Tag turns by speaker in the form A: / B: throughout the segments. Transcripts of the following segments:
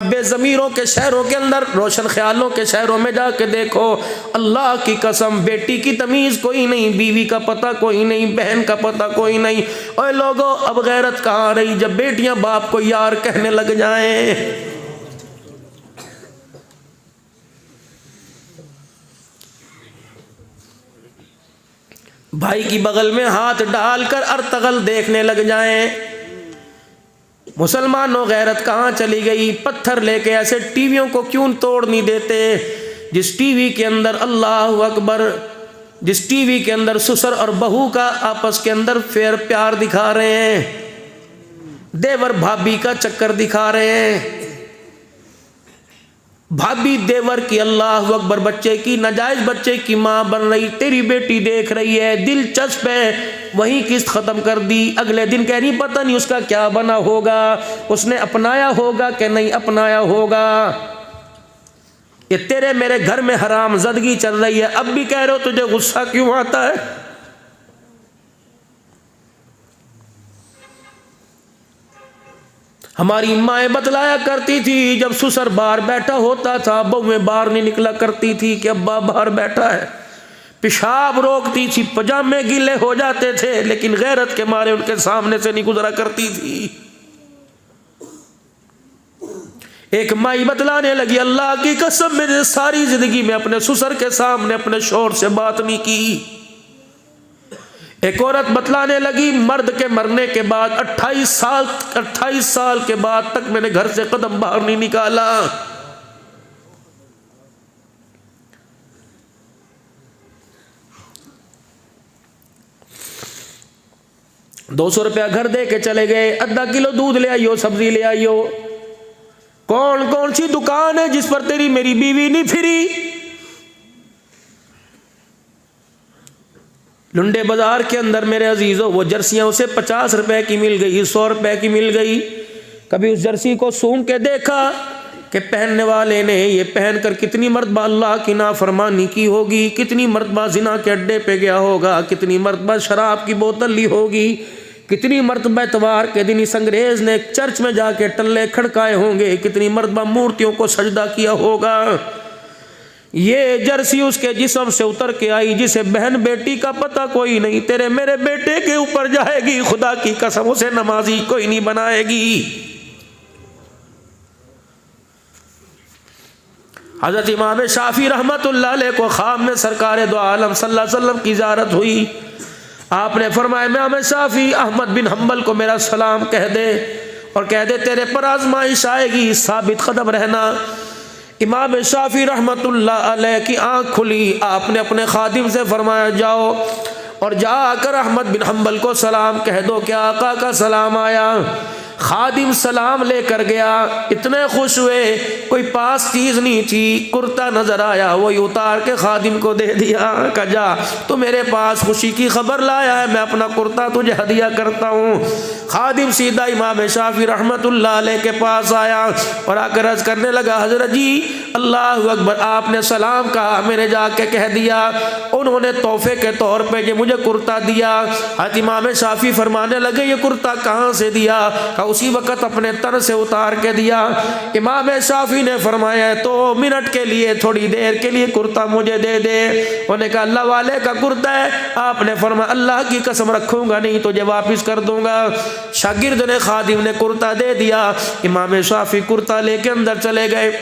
A: बेज़मीरों के शहरों के अंदर, रोशन ख्यालों के शहरों में जाके देखो, अल्लाह की कसम बेटी की तमीज़ कोई नहीं, बीवी का पता कोई नहीं, बहन का पता कोई नहीं। ओए लोगों, अब गैरत कहाँ रही जब बेटियां बाप को यार कहने लग जाएं। भाई की बगल में हाथ डालकर अर्तगल देखने लग जाएं। मुसलमानों, गैरत कहाँ चली गई? पत्थर लेके ऐसे टीवियों को क्यों तोड़ नहीं देते जिस टीवी के अंदर अल्लाह अकबर, जिस टीवी के अंदर ससुर और बहू का आपस के अंदर फेर प्यार दिखा रहे हैं, देवर भाभी का चक्कर दिखा रहे हैं, भाभी देवर की अल्लाह अकबर बच्चे की, नाजायज बच्चे की माँ बन रही, तेरी बेटी देख रही है, दिलचस्प है, वही किस्त खत्म कर दी। अगले दिन कह रही पता नहीं उसका क्या बना होगा, उसने अपनाया होगा कि नहीं अपनाया होगा। ये तेरे मेरे घर में हराम ज़दगी चल रही है, अब भी कह रहे हो तुझे गुस्सा क्यों आता है? हमारी माएँ बतलाया करती थी, जब ससुर बाहर बैठा होता था बहुएं बाहर नहीं निकला करती थी कि अब्बा बाहर बैठा है, पेशाब रोकती थी, पजामे गीले हो जाते थे, लेकिन गैरत के मारे उनके सामने से नहीं गुजरा करती थी। एक माई बतलाने लगी, अल्लाह की कसम मेरे सारी जिंदगी में अपने ससुर के सामने अपने शौहर से बात नहीं की। एक औरत बतलाने लगी, मर्द के मरने के बाद 28 साल के बाद तक मैंने घर से कदम बाहर नहीं निकाला। ₹200 घर दे के चले गए, आधा किलो दूध ले आइयो, सब्जी ले आइयो। कौन कौन सी दुकान है जिस पर तेरी मेरी बीवी नहीं फिरी? लुंडे बाजार के अंदर मेरे अजीजों वो जर्सियां उसे 50 रुपए की मिल गई, 100 रुपए की मिल गई। कभी उस जर्सी को सूंघ के देखा कि पहनने वाले ने ये पहनकर कितनी मर्तबा अल्लाह की नाफरमानी की होगी, कितनी मर्तबा जिना के अड्डे पे गया होगा, कितनी मर्तबा शराब की बोतल ली होगी, कितनी मर्तबा इतवार के दिन इस अंग्रेज ने चर्च में जाके टल्ले खड़काए होंगे, कितनी मर्तबा मूर्तियों को सजदा किया होगा। ये जर्सी उसके जिस्म से उतर के आई, जिसे बहन बेटी का पता कोई नहीं, तेरे मेरे बेटे के ऊपर जाएगी, खुदा की कसम उसे नमाजी कोई नहीं बनाएगी। हजरत इमाम शाफी रहमतुल्लाह अलैह को ख्वाब में सरकार दो आलम सल्लल्लाहु अलैहि वसल्लम की ज़ियारत हुई। आपने फरमाया, इमाम शाफी अहमद बिन हम्बल को मेरा सलाम कह दे और कह दे तेरे पर आजमाइश आएगी, साबित कदम रहना। इमाम शाफी रहमतुल्लाह अलैह की आँख खुली, आपने अपने खादिम से फरमाया जाओ और जाकर अहमद बिन हम्बल को सलाम कह दो कि आका का सलाम आया। खादिम सलाम लेकर गया, इतने खुश हुए, कोई पास चीज़ नहीं थी, कुर्ता नज़र आया, वही उतार के खादिम को दे दिया। कहा जा तो मेरे पास खुशी की खबर लाया है, मैं अपना कुर्ता तुझे हदिया करता हूँ। खादिम सीधा इमाम शाफी रहमतुल्लाह अलैह के पास आया और आकर अर्ज करने लगा, हजरत जी अल्लाह अकबर, आपने सलाम कहा, मैंने जाके कह दिया, उन्होंने तोहफे के तौर पे ये मुझे कुर्ता दिया। हज़रत इमाम शाफी फरमाने लगे, ये कुर्ता कहाँ से दिया? उसी वक़्त अपने तन से उतार के दिया। इमाम शाफी ने फरमाया, तो मिनट के लिए, थोड़ी देर के लिए कुर्ता मुझे दे दे। उन्होंने कहा अल्लाह वाले का कुर्ता है। आपने फरमाया, अल्लाह की कसम रखूंगा नहीं तुझे वापस कर दूंगा। शागिर्द ने, खादिम ने कुर्ता दे दिया। इमाम शाफी कुर्ता लेके अंदर चले गए।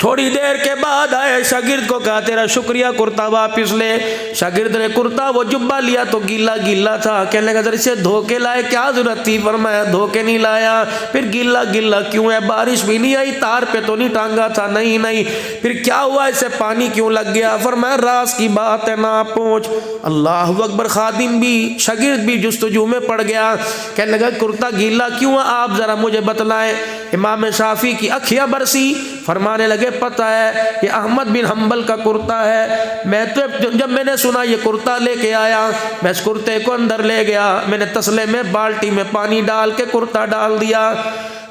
A: थोड़ी देर के बाद आए, शागिर्द को कहा तेरा शुक्रिया, कुर्ता वापस ले। शागिर्द ने कुर्ता वो जुब्बा लिया तो गीला गीला था। कहने लगा इसे धो के लाए, क्या जरूरत थी? फरमाया धो के नहीं लाया। फिर गीला गीला क्यों है? बारिश भी नहीं आई, तार पे तो नहीं टांगा था? नहीं नहीं। फिर क्या हुआ, इसे पानी क्यों लग गया? फरमाया राज की बात है ना पूछ। अल्लाह अकबर। खादिम भी शागिर्द भी जुस्तजू में पड़ गया। कहने लगा कुर्ता गीला क्यों है, आप जरा मुझे बतलाएं। इमाम शाफी की अखियां बरसी, फरमाने लगे पता है ये अहमद बिन हम्बल का कुर्ता है। मैं तो जब मैंने सुना ये कुर्ता लेके आया, मैं इस कुर्ते को अंदर ले गया, मैंने तसले में बाल्टी में पानी डाल के कुर्ता डाल दिया।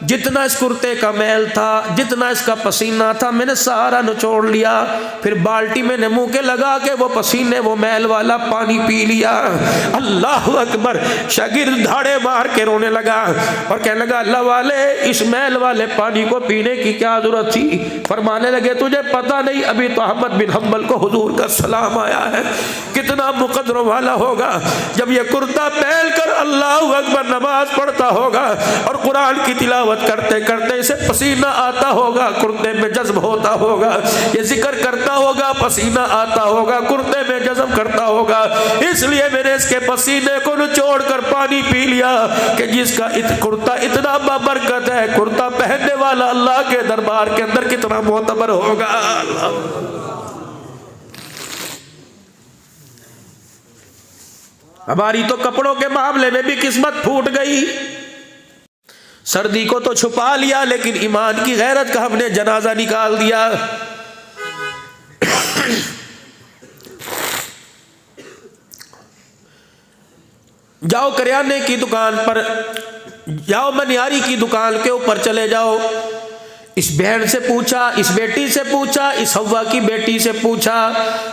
A: जितना इस कुर्ते का मैल था, जितना इसका पसीना था, मैंने सारा निचोड़ लिया। फिर बाल्टी मैंने मुंह के लगा के वो पसीने वो मैल वाला पानी पी लिया। अल्लाह अकबर। शागिर्द धाड़े मार के रोने लगा और कहने लगा, अल्लाह वाले, इस मैल वाले पानी को पीने की क्या जरूरत थी? फरमाने लगे, तुझे पता नहीं, अभी तो अहमद बिन हम्बल को हुजूर का सलाम आया है। कितना मुकद्दरों वाला होगा जब ये कुर्ता पहन कर अल्लाह अकबर नमाज पढ़ता होगा और कुरान की तिलावत करते करते इसे पसीना आता होगा, कुर्ते में जज्ब होता होगा, ये जिक्र करता होगा, पसीना आता होगा, कुर्ते में जज्ब करता होगा। इसलिए मैंने इसके पसीने को निचोड़ कर पानी पी लिया कि जिसका कुर्ता इतना बरकत है, कुर्ता पहनने वाला अल्लाह के दरबार के अंदर कितना मोतबर होगा। हमारी तो कपड़ों के मामले में भी किस्मत फूट गई। सर्दी को तो छुपा लिया, लेकिन ईमान की गैरत का हमने जनाजा निकाल दिया। जाओ करियाने की दुकान पर जाओ, मनियारी की दुकान के ऊपर चले जाओ। इस बहन से पूछा, इस बेटी से पूछा, इस हव्वा की बेटी से पूछा,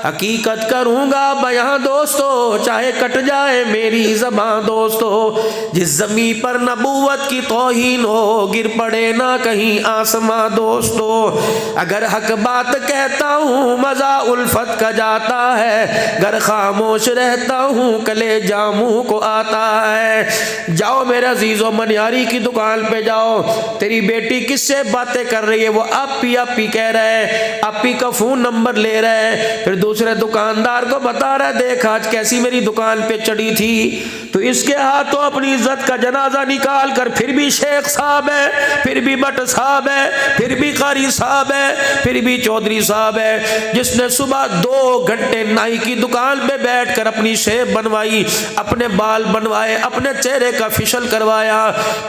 A: हकीकत करूंगा बयां दोस्तों, चाहे कट जाए मेरी ज़बां दोस्तों। जिस ज़मीन पर नबूवत की तौहीन हो, गिर पड़े ना कहीं आसमां दोस्तों। अगर हक बात कहता हूँ मज़ा उल्फत का जाता है, गर खामोश रहता हूँ कलेजा मुँह को आता है। जाओ मेरे अजीज़ों, मनियारी की दुकान पे जाओ। तेरी बेटी किससे बातें कर रही है? वो आपी आपी कह रहा है, आपी का फोन नंबर ले रहा है, फिर दूसरे दुकानदार को बता रहा है, देख आज कैसी मेरी दुकान पे चढ़ी थी। तो इसके हाथों अपनी इज्जत का जनाजा निकाल कर, फिर भी शेख साहब है, फिर भी भट्ट साहब है, फिर भी कारी साहब है, फिर भी चौधरी साहब है, जिसने सुबह 2 घंटे नाई की दुकान पे बैठ कर अपनी शेप बनवाई, अपने बाल बनवाए, अपने चेहरे का फिशल करवाया,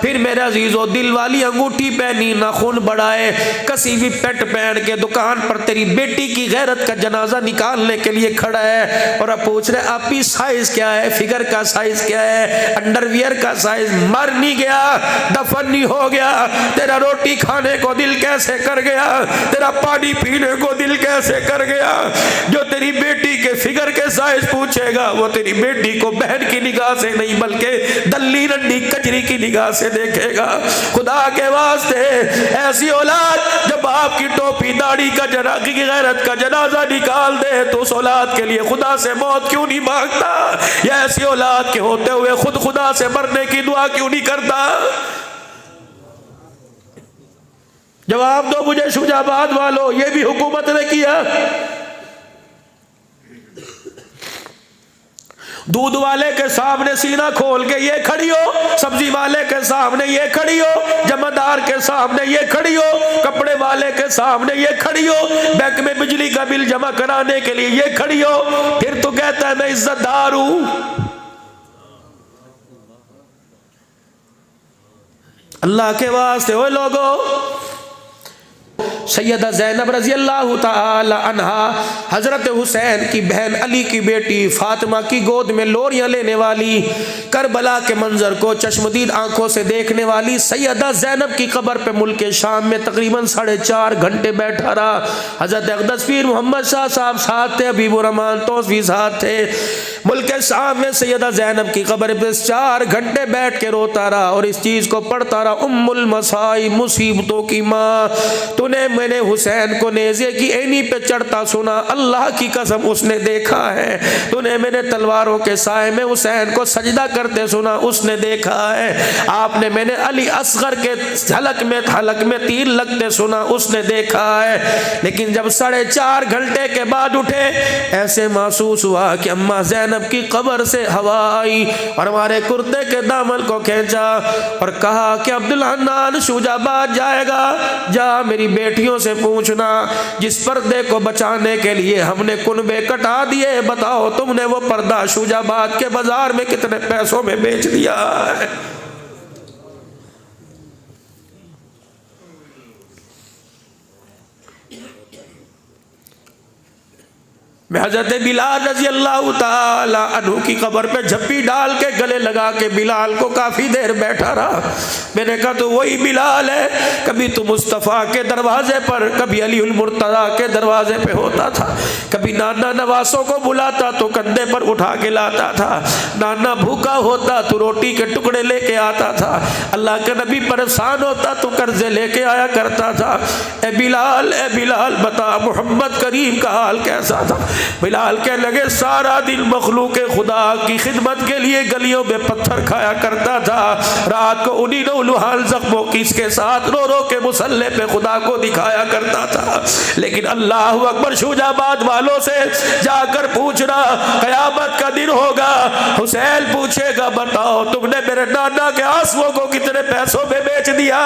A: फिर मेरे अजीजों दिल वाली अंगूठी पहनी, नाखून बढ़ाए, कसी भी पेट पहन के दुकान पर तेरी बेटी की गैरत का जनाजा निकालने के लिए खड़ा है। और अब पूछ रहे आपकी साइज क्या है, फिगर का साइज क्या है, अंडरवियर का साइज। मर नहीं गया, दफन नहीं हो गया, तेरा रोटी खाने को दिल कैसे कर गया, तेरा पानी पीने को दिल कैसे कर गया। जो तेरी बेटी के फिगर के साइज पूछेगा वो तेरी बेटी को बहन की निगाह से नहीं बल्कि दल्ली रंडी कचरी की निगाह से देखेगा। खुदा के वास्ते ऐसी औलाद जब बाप की टोपी दाढ़ी का की गैरत का जनाजा निकाल दे तो उस औलाद के लिए खुदा से मौत क्यों नहीं मांगता? या ऐसी औलाद के होते हुए खुद खुदा से मरने की दुआ क्यों नहीं करता? जवाब दो मुझे शुजाबाद वालों, ये भी हुकूमत ने किया। दूध वाले के सामने सीना खोल के ये खड़ी हो, सब्जी वाले के सामने ये खड़ी हो, जमादार के सामने ये खड़ी हो, कपड़े वाले के सामने ये खड़ी हो, बैंक में बिजली का बिल जमा कराने के लिए ये खड़ी हो, फिर तो कहता है मैं इज्जतदार हूं। अल्लाह के वास्ते ओ लोगों, सैयदा ज़ैनब रज़ी अल्लाह ताला अन्हा, हज़रत हुसैन की बहन अली की बेटी फातिमा की गोद में लोरियां लेने वाली, करबला के मंजर को चश्मदीद आंखों से देखने वाली सैयदा ज़ैनब की कब्र पे मुल्क शाम में तकरीबन 4.5 घंटे बैठा रहा। हज़रत अक़दस पीर मोहम्मद शाह साहब साथ थे, हबीबुर रहमान तौसी साथ थे। मुल्क शाम में सैयदा ज़ैनब की कब्र पे 4 घंटे बैठ के रोता रहा और इस चीज़ को पढ़ता रहा, उम्मुल मसाई, मुसीबतों की माँ, तूने मैंने हुसैन को नेज़े की एनी पे चढ़ता सुना, अल्लाह की कसम उसने देखा है। तूने मैंने तलवारों के साए में हुसैन को सजदा करते सुना, उसने देखा है। आपने मैंने अली असगर के हलक में तीर लगते सुना, उसने देखा है। लेकिन जब 4.5 घंटे के बाद उठे, ऐसे महसूस हुआ कि अम्मा ज़ैनब की कब्र से हवा आई और हमारे कुर्ते के दामन को खींचा और कहा कि अब्दुल हन्नान शुजाबाद जाएगा, जा मेरी बेटियों से पूछना जिस पर्दे को बचाने के लिए हमने कुनबे कटा दिए, बताओ तुमने वो पर्दा शुजाबाद के बाजार में कितने पैसों में बेच दिया है। मैं हज़रत बिलाल रज़ी अल्लाह ताला अन्हु की कब्र पे झप्पी डाल के गले लगा के बिलाल को काफ़ी देर बैठा रहा। मैंने कहा तो वही बिलाल है, कभी तो मुस्तफ़ा के दरवाजे पर, कभी अलीउल मुर्तज़ा के दरवाजे पे होता था, कभी नाना नवासों को बुलाता तो कंधे पर उठा के लाता था, नाना भूखा होता तो रोटी के टुकड़े लेके आता था, अल्लाह के नबी परेशान होता तो कर्जे लेके आया करता था। ए बिलाल बता मोहम्मद करीम का हाल कैसा था? बिलाल के लगे सारा दिन मखलूक खुदा की खिदमत के लिए गलियों में पत्थर खाया करता था, रात को उन्हीं नौलुहाल जख्मों की इसके साथ रो रो के मुसल्ले पे खुदा को दिखाया करता था। लेकिन अल्लाह अकबर, शुजाबाद वालों से जाकर पूछना, कयामत का दिन होगा, हुसैन पूछेगा बताओ तुमने मेरे नाना के आंसुओं को कितने पैसों में बेच दिया?